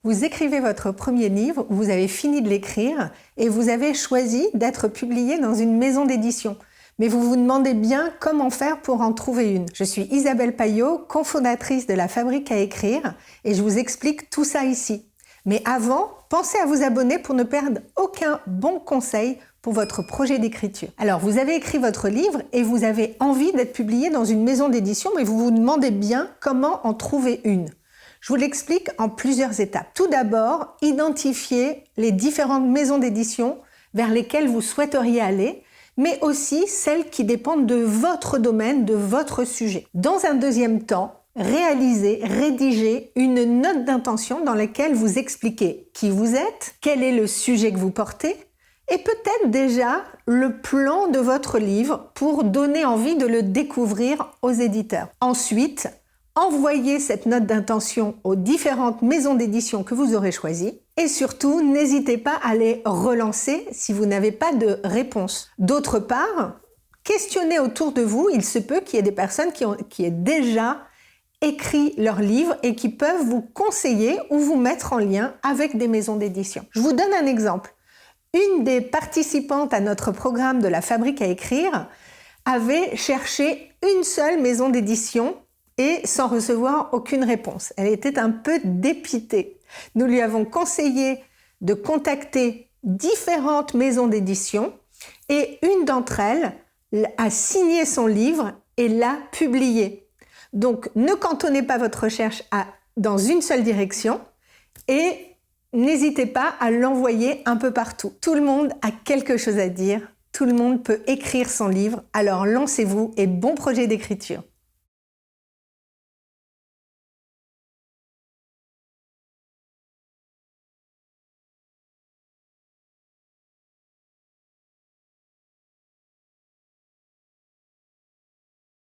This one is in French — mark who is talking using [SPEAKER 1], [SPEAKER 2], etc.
[SPEAKER 1] Vous écrivez votre premier livre, vous avez fini de l'écrire et vous avez choisi d'être publié dans une maison d'édition. Mais vous vous demandez bien comment faire pour en trouver une. Je suis Isabelle Payot, cofondatrice de la Fabrique à écrire et je vous explique tout ça ici. Mais avant, pensez à vous abonner pour ne perdre aucun bon conseil pour votre projet d'écriture. Alors, vous avez écrit votre livre et vous avez envie d'être publié dans une maison d'édition, mais vous vous demandez bien comment en trouver une. Je vous l'explique en plusieurs étapes. Tout d'abord, identifiez les différentes maisons d'édition vers lesquelles vous souhaiteriez aller, mais aussi celles qui dépendent de votre domaine, de votre sujet. Dans un deuxième temps, rédigez une note d'intention dans laquelle vous expliquez qui vous êtes, quel est le sujet que vous portez, et peut-être déjà le plan de votre livre pour donner envie de le découvrir aux éditeurs. Ensuite, envoyez cette note d'intention aux différentes maisons d'édition que vous aurez choisies et surtout, n'hésitez pas à les relancer si vous n'avez pas de réponse. D'autre part, questionnez autour de vous, il se peut qu'il y ait des personnes qui aient déjà écrit leur livre et qui peuvent vous conseiller ou vous mettre en lien avec des maisons d'édition. Je vous donne un exemple. Une des participantes à notre programme de la Fabrique à écrire avait cherché une seule maison d'édition et sans recevoir aucune réponse. Elle était un peu dépitée. Nous lui avons conseillé de contacter différentes maisons d'édition et une d'entre elles a signé son livre et l'a publié. Donc, ne cantonnez pas votre recherche dans une seule direction et n'hésitez pas à l'envoyer un peu partout. Tout le monde a quelque chose à dire, tout le monde peut écrire son livre, alors lancez-vous et bon projet d'écriture.